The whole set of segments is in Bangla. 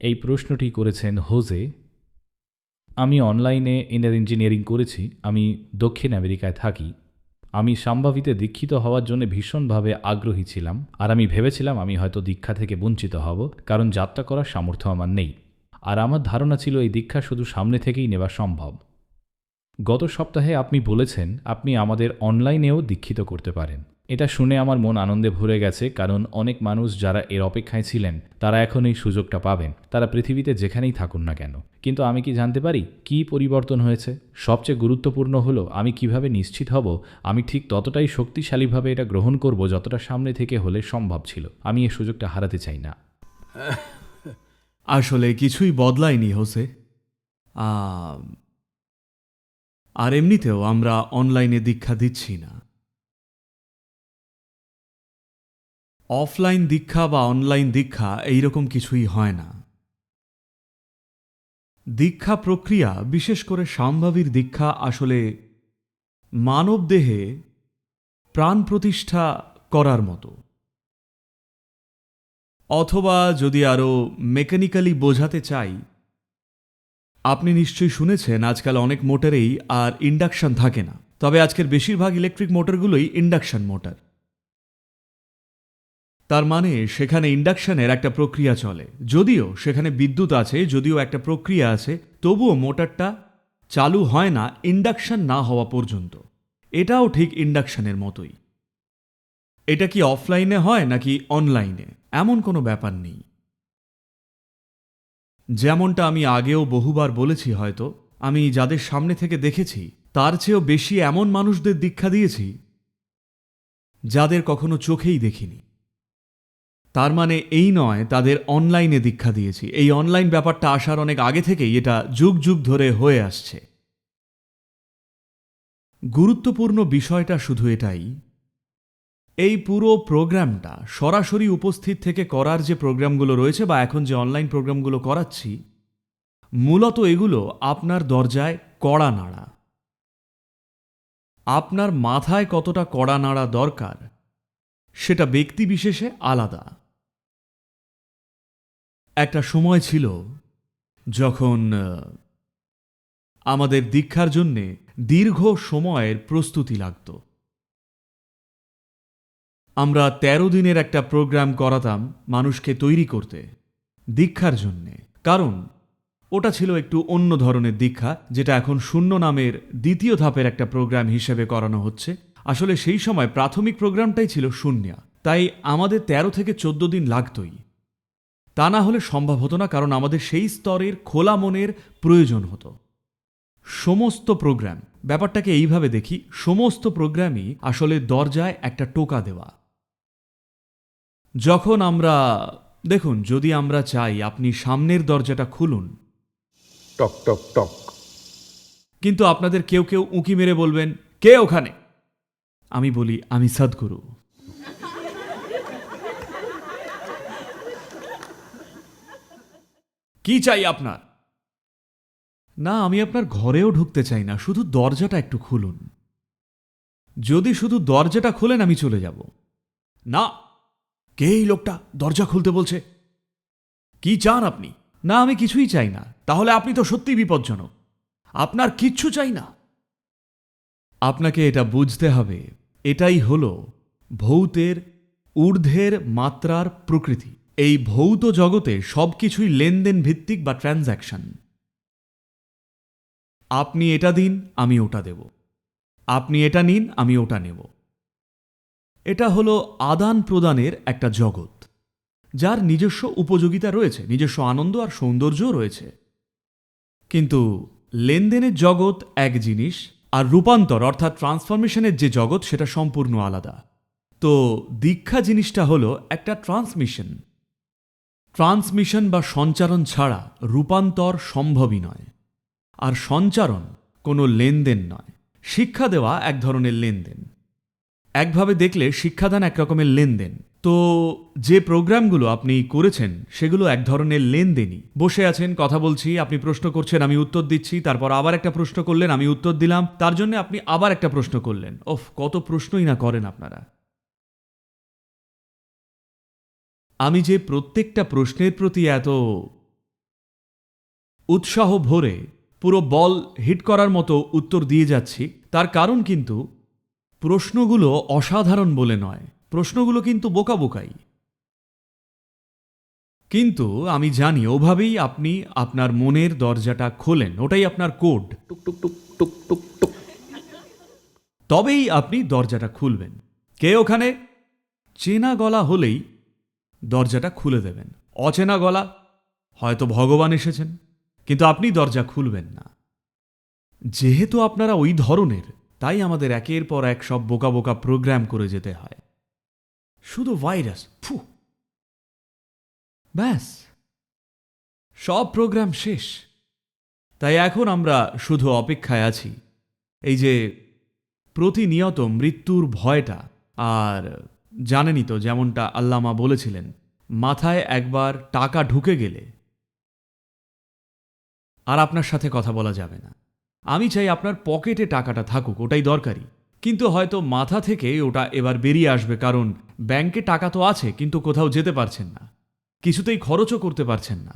এই প্রশ্নটি করেছেন হোজে। আমি অনলাইনে ইঞ্জিনিয়ারিং করেছি। আমি দক্ষিণ আমেরিকায় থাকি। আমি সম্ভাবিতে দীক্ষিত হওয়ার জন্য ভীষণভাবে আগ্রহী ছিলাম, আর আমি ভেবেছিলাম আমি হয়তো দীক্ষা থেকে বঞ্চিত হব, কারণ যাত্রা করার সামর্থ্য আমার নেই। আর আমার ধারণা ছিল এই দীক্ষা শুধু সামনে থেকেই নেওয়া সম্ভব। গত সপ্তাহে আপনি বলেছেন আপনি আমাদের অনলাইনেও দীক্ষিত করতে পারেন। এটা শুনে আমার মন আনন্দে ভরে গেছে, কারণ অনেক মানুষ যারা এর অপেক্ষায় ছিলেন তারা এখন এই সুযোগটা পাবেন, তারা পৃথিবীতে যেখানেই থাকুন না কেন। কিন্তু আমি কি জানতে পারি কী পরিবর্তন হয়েছে? সবচেয়ে গুরুত্বপূর্ণ হলো আমি কিভাবে নিশ্চিত হব আমি ঠিক ততটাই শক্তিশালীভাবে এটা গ্রহণ করব যতটা সামনে থেকে হলে সম্ভব ছিল। আমি এই সুযোগটা হারাতে চাই না। আসলে কিছুই বদলায়নি হোসে। আর এমনিতেও আমরা অনলাইনে দীক্ষা দিচ্ছি না। অফলাইন দীক্ষা বা অনলাইন দীক্ষা এইরকম কিছুই হয় না। দীক্ষা প্রক্রিয়া, বিশেষ করে শাম্ভবীর দীক্ষা, আসলে মানবদেহে প্রাণ প্রতিষ্ঠা করার মতো। অথবা যদি আরও মেকানিক্যালি বোঝাতে চাই, আপনি নিশ্চয়ই শুনেছেন আজকাল অনেক মোটরেই আর ইন্ডাকশন থাকে না, তবে আজকের বেশিরভাগ ইলেকট্রিক মোটরগুলোই ইন্ডাকশন মোটর। তার মানে সেখানে ইন্ডাকশনের একটা প্রক্রিয়া চলে, যদিও সেখানে বিদ্যুৎ আছে, যদিও একটা প্রক্রিয়া আছে, তবুও মোটরটা চালু হয় না ইন্ডাকশন না হওয়া পর্যন্ত। এটাও ঠিক ইন্ডাকশনের মতোই। এটা কি অফলাইনে হয় নাকি অনলাইনে, এমন কোনো ব্যাপার নেই। যেমনটা আমি আগেও বহুবার বলেছি, হয়তো আমি যাদের সামনে থেকে দেখেছি তার চেয়েও বেশি এমন মানুষদের দীক্ষা দিয়েছি যাদের কখনো চোখেই দেখিনি। তার মানে এই নয় তাদের অনলাইনে দীক্ষা দিয়েছি। এই অনলাইন ব্যাপারটা আসার অনেক আগে থেকেই এটা যুগ যুগ ধরে হয়ে আসছে। গুরুত্বপূর্ণ বিষয়টা শুধু এটাই, এই পুরো প্রোগ্রামটা সরাসরি উপস্থিত থেকে করার যে প্রোগ্রামগুলো রয়েছে বা এখন যে অনলাইন প্রোগ্রামগুলো করাচ্ছি, মূলত এগুলো আপনার দরজায় কড়া নাড়া। আপনার মাথায় কতটা কড়া নাড়া দরকার সেটা ব্যক্তিবিশেষে আলাদা। একটা সময় ছিল যখন আমাদের দীক্ষার জন্যে দীর্ঘ সময়ের প্রস্তুতি লাগত। আমরা ১৩ দিনের একটা প্রোগ্রাম করাতাম মানুষকে তৈরি করতে দীক্ষার জন্যে, কারণ ওটা ছিল একটু অন্য ধরনের দীক্ষা, যেটা এখন শূন্য নামের দ্বিতীয় ধাপের একটা প্রোগ্রাম হিসেবে করানো হচ্ছে। আসলে সেই সময় প্রাথমিক প্রোগ্রামটাই ছিল শূন্য, তাই আমাদের ১৩ থেকে ১৪ দিন লাগতই। তা না হলে সম্ভব হতো না, কারণ আমাদের সেই স্তরের খোলা মনের প্রয়োজন হতো। সমস্ত প্রোগ্রাম, ব্যাপারটাকে এইভাবে দেখি, সমস্ত প্রোগ্রামই আসলে দরজায় একটা টোকা দেওয়া। যখন আমরা দেখুন, যদি আমরা চাই আপনি সামনের দরজাটা খুলুন, টক টক টক। কিন্তু আপনাদের কেউ কেউ উঁকি মেরে বলবেন, কে ওখানে? আমি বলি, আমি সদ্গুরু। কি চাই আপনার? না, আমি আপনার ঘরেও ঢুকতে চাই না, শুধু দরজাটা একটু খুলুন। যদি শুধু দরজাটা খোলেন আমি চলে যাব। না, কে এই লোকটা দরজা খুলতে বলছে? কি চান আপনি? না, আমি কিছুই চাই না। তাহলে আপনি তো সত্যিই বিপজ্জনক। আপনার কিচ্ছু চাই না। আপনাকে এটা বুঝতে হবে, এটাই হলো ভৌতের ঊর্ধ্বের মাত্রার প্রকৃতি। এই ভৌত জগতে সবকিছুই লেনদেন ভিত্তিক বা ট্রানজ্যাকশন। আপনি এটা দিন, আমি ওটা দেব। আপনি এটা নিন, আমি ওটা নেব। এটা হলো আদান প্রদানের একটা জগৎ, যার নিজস্ব উপযোগিতা রয়েছে, নিজস্ব আনন্দ আর সৌন্দর্যও রয়েছে। কিন্তু লেনদেনের জগৎ এক জিনিস, আর রূপান্তর অর্থাৎ ট্রান্সফরমেশনের যে জগৎ সেটা সম্পূর্ণ আলাদা। তো দীক্ষা জিনিসটা হলো একটা ট্রান্সমিশন। ট্রান্সমিশন বা সঞ্চারণ ছাড়া রূপান্তর সম্ভবই নয়। আর সঞ্চারণ কোনো লেনদেন নয়। শিক্ষা দেওয়া এক ধরনের লেনদেন। একভাবে দেখলে শিক্ষাদান এক রকমের লেনদেন। তো যে প্রোগ্রামগুলো আপনি করেছেন সেগুলো এক ধরনের লেনদেনই। বসে আছেন, কথা বলছি, আপনি প্রশ্ন করছেন, আমি উত্তর দিচ্ছি, তারপর আবার একটা প্রশ্ন করলেন, আমি উত্তর দিলাম, তার জন্য আপনি আবার একটা প্রশ্ন করলেন। ওফ, কত প্রশ্নই না করেন আপনারা। আমি যে প্রত্যেকটা প্রশ্নের প্রতি এত উৎসাহ ভরে পুরো বল হিট করার মতো উত্তর দিয়ে যাচ্ছি, তার কারণ কিন্তু প্রশ্নগুলো অসাধারণ বলে নয়, প্রশ্নগুলো কিন্তু বোকা বোকাই। কিন্তু আমি জানি ওভাবেই আপনি আপনার মনের দরজাটা খোলেন, ওটাই আপনার কোড। টুক টুক টুক টুক টুক টুক। তবেই আপনি দরজাটা খুলবেন। কে ওখানে? চেনা গলা হলেই দরজাটা খুলে দেবেন। অচেনা গলা, হয়তো ভগবান এসেছেন, কিন্তু আপনি দরজা খুলবেন না। যেহেতু আপনারা ওই ধরনের, তাই আমাদের একের পর এক সব বোকা বোকা প্রোগ্রাম করে যেতে হয়। শুধু ভাইরাস, ফু, ব্যাস, সব প্রোগ্রাম শেষ। তাই এখন আমরা শুধু অপেক্ষায় আছি এই যে প্রতিনিয়ত মৃত্যুর ভয়টা। আর জানেনই তো, যেমনটা আল্লামা বলেছিলেন, মাথায় একবার টাকা ঢুকে গেলে আর আপনার সাথে কথা বলা যাবে না। আমি চাই আপনার পকেটে টাকাটা থাকুক, ওটাই দরকারি। কিন্তু হয়তো মাথা থেকে ওটা এবার বেরিয়ে আসবে, কারণ ব্যাংকে টাকা তো আছে, কিন্তু কোথাও যেতে পারছেন না, কিছুতেই খরচও করতে পারছেন না।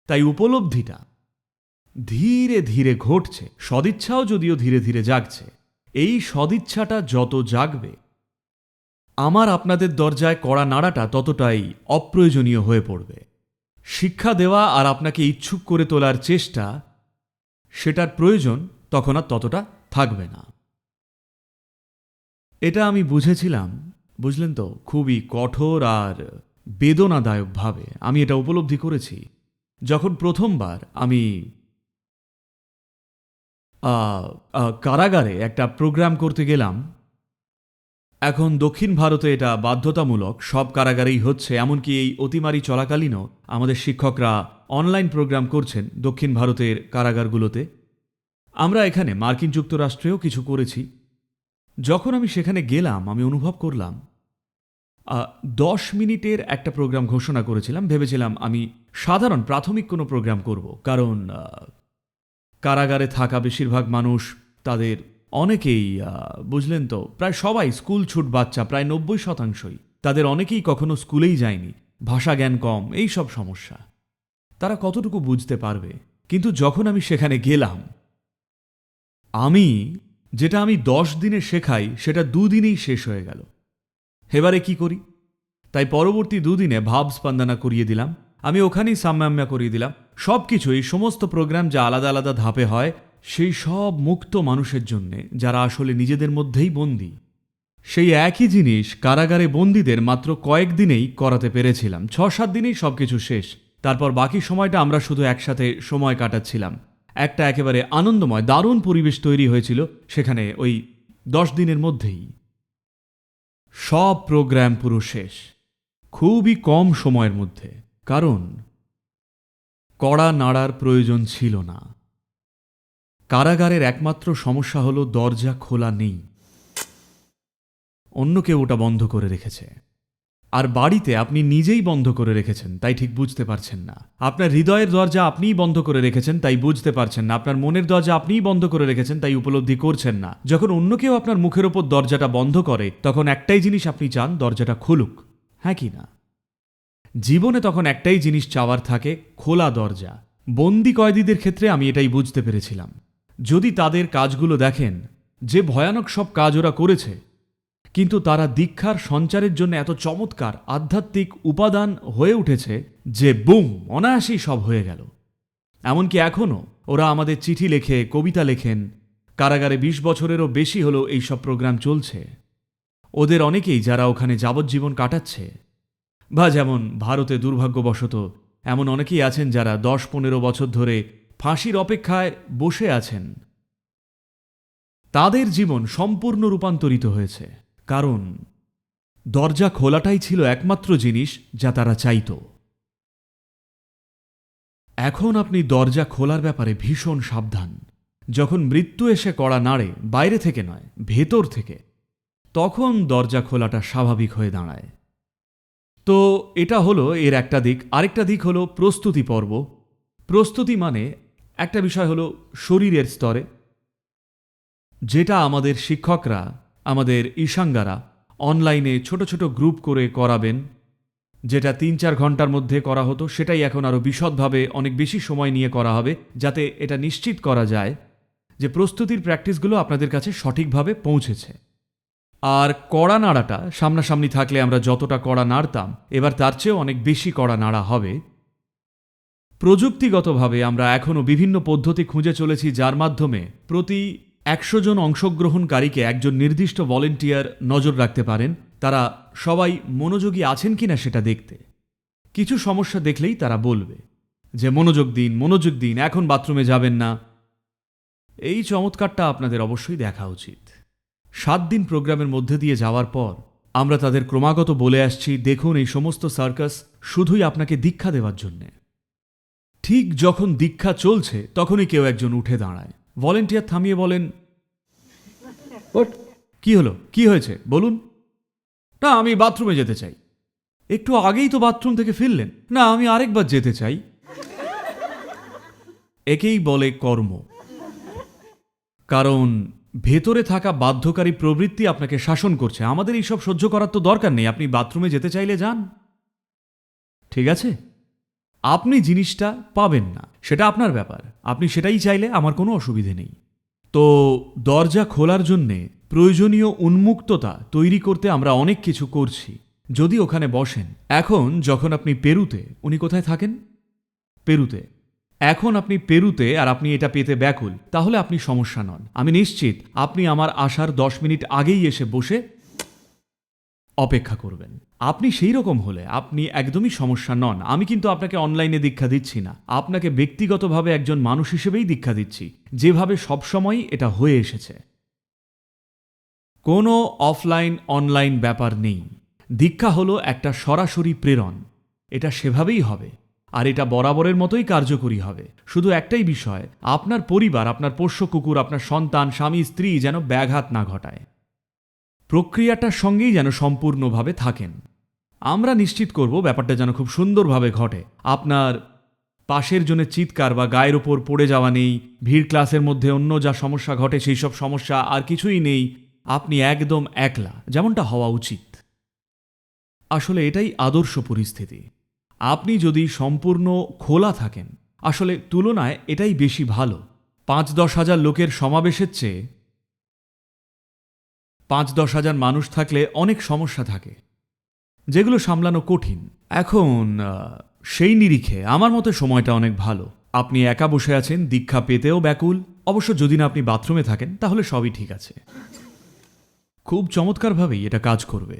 তাই উপলব্ধিটা ধীরে ধীরে ঘটছে, সদিচ্ছাও যদিও ধীরে ধীরে জাগছে। এই সদিচ্ছাটা যত জাগবে, আমার আপনাদের দরজায় কড়া নাড়াটা ততটাই অপ্রয়োজনীয় হয়ে পড়বে। শিক্ষা দেওয়া আর আপনাকে ইচ্ছুক করে তোলার চেষ্টা, সেটার প্রয়োজন তখন আর ততটা থাকবে না। এটা আমি বুঝেছিলাম, বুঝলেন তো, খুবই কঠোর আর বেদনাদায়কভাবে আমি এটা উপলব্ধি করেছি যখন প্রথমবার আমি কারাগারে একটা প্রোগ্রাম করতে গেলাম। এখন দক্ষিণ ভারতে এটা বাধ্যতামূলক, সব কারাগারেই হচ্ছে, এমনকি এই অতিমারি চলাকালীনও আমাদের শিক্ষকরা অনলাইন প্রোগ্রাম করছেন দক্ষিণ ভারতের কারাগারগুলোতে। আমরা এখানে মার্কিন যুক্তরাষ্ট্রেও কিছু করেছি। যখন আমি সেখানে গেলাম, আমি অনুভব করলাম 10 মিনিটের একটা প্রোগ্রাম ঘোষণা করেছিলাম। ভেবেছিলাম আমি সাধারণ প্রাথমিক কোনো প্রোগ্রাম করব, কারণ কারাগারে থাকা বেশিরভাগ মানুষ, তাদের অনেকেই, বুঝলেন তো, প্রায় সবাই স্কুল ছুট বাচ্চা, প্রায় 90%। তাদের অনেকেই কখনো স্কুলেই যায়নি, ভাষা জ্ঞান কম, এই সব সমস্যা। তারা কতটুকু বুঝতে পারবে? কিন্তু যখন আমি সেখানে গেলাম, যেটা আমি 10 দিনে শেখাই সেটা 2 দিনেই শেষ হয়ে গেল। এবারে কি করি? তাই পরবর্তী 2 দিনে ভাব স্পন্দনা করিয়ে দিলাম, আমি ওখানেই সাম্যাম্যা করিয়ে দিলাম। সব কিছু, এই সমস্ত প্রোগ্রাম যা আলাদা আলাদা ধাপে হয়, সেই সব মুক্ত মানুষের জন্যে, যারা আসলে নিজেদের মধ্যেই বন্দী। সেই একই জিনিস কারাগারে বন্দীদের মাত্র কয়েকদিনেই করাতে পেরেছিলাম। 6-7 দিনেই সব কিছু শেষ। তারপর বাকি সময়টা আমরা শুধু একসাথে সময় কাটাচ্ছিলাম। একটা একেবারে আনন্দময়, দারুণ পরিবেশ তৈরি হয়েছিল সেখানে। ওই 10 দিনের মধ্যেই সব প্রোগ্রাম পুরো শেষ, খুবই কম সময়ের মধ্যে। কারণ কড়া নাড়ার প্রয়োজন ছিল না। কারাগারের একমাত্র সমস্যা হলো দরজা খোলা নেই, অন্য কেউ ওটা বন্ধ করে রেখেছে। আর বাড়িতে আপনি নিজেই বন্ধ করে রেখেছেন, তাই ঠিক বুঝতে পারছেন না। আপনার হৃদয়ের দরজা আপনিই বন্ধ করে রেখেছেন, তাই বুঝতে পারছেন না। আপনার মনের দরজা আপনিই বন্ধ করে রেখেছেন, তাই উপলব্ধি করছেন না। যখন অন্য কেউ আপনার মুখের ওপর দরজাটা বন্ধ করে, তখন একটাই জিনিস আপনি চান, দরজাটা খুলুক, হ্যাঁ কি না? জীবনে তখন একটাই জিনিস চাওয়ার থাকে, খোলা দরজা। বন্দি কয়েদিদের ক্ষেত্রে আমি এটাই বুঝতে পেরেছিলাম। যদি তাদের কাজগুলো দেখেন, যে ভয়ানক সব কাজ ওরা করেছে, কিন্তু তারা দীক্ষার সঞ্চারের জন্য এত চমৎকার আধ্যাত্মিক উপাদান হয়ে উঠেছে যে বুম, অনায়াসেই সব হয়ে গেল। এমনকি এখনও ওরা আমাদের চিঠি লেখে, কবিতা লেখেন। কারাগারে 20 বছরেরও বেশি হলো এইসব প্রোগ্রাম চলছে। ওদের অনেকেই, যারা ওখানে যাবজ্জীবন কাটাচ্ছে, বা যেমন ভারতে দুর্ভাগ্যবশত এমন অনেকেই আছেন যারা 10-15 বছর ধরে ফাঁসির অপেক্ষায় বসে আছেন, তাদের জীবন সম্পূর্ণ রূপান্তরিত হয়েছে। কারণ দরজা খোলাটাই ছিল একমাত্র জিনিস যা তারা চাইত। এখন আপনি দরজা খোলার ব্যাপারে ভীষণ সাবধান। যখন মৃত্যু এসে কড়া নাড়ে, বাইরে থেকে নয়, ভেতর থেকে, তখন দরজা খোলাটা স্বাভাবিক হয়ে দাঁড়ায়। তো এটা হলো এর একটা দিক। আরেকটা দিক হলো প্রস্তুতি পর্ব। প্রস্তুতি মানে একটা বিষয় হলো শরীরের স্তরে, যেটা আমাদের শিক্ষকরা, আমাদের ঈশাঙ্গারা অনলাইনে ছোট ছোট গ্রুপ করে করাবেন। যেটা 3-4 ঘন্টার মধ্যে করা হতো সেটাই এখন আরও বিশদভাবে অনেক বেশি সময় নিয়ে করা হবে, যাতে এটা নিশ্চিত করা যায় যে প্রস্তুতির প্র্যাকটিসগুলো আপনাদের কাছে সঠিকভাবে পৌঁছেছে। আর কড়া নাড়াটা সামনাসামনি থাকলে আমরা যতটা কড়া নাড়তাম এবার তার চেয়েও অনেক বেশি কড়া নাড়া হবে। প্রযুক্তিগতভাবে আমরা এখনও বিভিন্ন পদ্ধতি খুঁজে চলেছি যার মাধ্যমে প্রতি 100 জন অংশগ্রহণকারীকে একজন নির্দিষ্ট ভলেন্টিয়ার নজর রাখতে পারেন, তারা সবাই মনোযোগী আছেন কিনা সেটা দেখতে। কিছু সমস্যা দেখলেই তারা বলবে যে মনোযোগ দিন, এখন বাথরুমে যাবেন না। এই চমৎকারটা আপনাদের অবশ্যই দেখা উচিত। 7 দিন প্রোগ্রামের মধ্যে দিয়ে যাওয়ার পর আমরা তাদের ক্রমাগত বলে আসছি, দেখুন এই সমস্ত সার্কাস শুধুই আপনাকে দীক্ষা দেওয়ার জন্যে। ঠিক যখন দীক্ষা চলছে তখনই কেউ একজন উঠে দাঁড়ায়। ভলেন্টিয়ার থামিয়ে বলেন, What? কি হলো, কি হয়েছে বলুন। না, আমি বাথরুমে যেতে চাই। একটু আগেই তো বাথরুম থেকে ফিরলেন। না, আমি আরেকবার যেতে চাই। একেই বলে কর্ম। কারণ ভেতরে থাকা বাধ্যকারী প্রবৃত্তি আপনাকে শাসন করছে। আমাদের এইসব সহ্য করার তো দরকার নেই, আপনি বাথরুমে যেতে চাইলে যান, ঠিক আছে? আপনি জিনিসটা পাবেন না, সেটা আপনার ব্যাপার, আপনি সেটাই চাইলে আমার কোনো অসুবিধে নেই। তো দরজা খোলার জন্যে প্রয়োজনীয় উন্মুক্ততা তৈরি করতে আমরা অনেক কিছু করছি। যদি ওখানে বসেন, এখন যখন আপনি পেরুতে, উনি কোথায় থাকেন? পেরুতে। এখন আপনি পেরুতে আর আপনি এটা পেতে ব্যাকুল, তাহলে আপনি সমস্যা নন। আমি নিশ্চিত আপনি আমার আসার 10 মিনিট আগেই এসে বসে অপেক্ষা করবেন। আপনি সেই রকম হলে আপনি একদমই সমস্যা নন। আমি কিন্তু আপনাকে অনলাইনে দীক্ষা দিচ্ছি না, আপনাকে ব্যক্তিগতভাবে একজন মানুষ হিসেবেই দীক্ষা দিচ্ছি, যেভাবে সবসময়ই এটা হয়ে এসেছে। কোনো অফলাইন অনলাইন ব্যাপার নেই। দীক্ষা হলো একটা সরাসরি প্রেরণ, এটা সেভাবেই হবে, আর এটা বরাবরের মতোই কার্যকরী হবে। শুধু একটাই বিষয়, আপনার পরিবার, আপনার পোষ্য কুকুর, আপনার সন্তান, স্বামী, স্ত্রী যেন ব্যাঘাত না ঘটায়, প্রক্রিয়াটার সঙ্গেই যেন সম্পূর্ণভাবে থাকেন। আমরা নিশ্চিত করব ব্যাপারটা যেন খুব সুন্দরভাবে ঘটে। আপনার পাশের জনের চিৎকার বা গায়ের ওপর পড়ে যাওয়া নেই, ভিড় ক্লাসের মধ্যে অন্য যা সমস্যা ঘটে সেই সব সমস্যা আর কিছুই নেই। আপনি একদম একলা, যেমনটা হওয়া উচিত। আসলে এটাই আদর্শ পরিস্থিতি। আপনি যদি সম্পূর্ণ খোলা থাকেন, আসলে তুলনায় এটাই বেশি ভালো। 5-10 হাজার লোকের সমাবেশের চেয়ে 5-10 হাজার মানুষ থাকলে অনেক সমস্যা থাকে, যেগুলো সামলানো কঠিন। এখন সেই নিরিখে আমার মতে সময়টা অনেক ভালো। আপনি একা বসে আছেন, দীক্ষা পেতেও ব্যাকুল। অবশ্য যদি না আপনি বাথরুমে থাকেন তাহলে সবই ঠিক আছে। খুব চমৎকারভাবেই এটা কাজ করবে।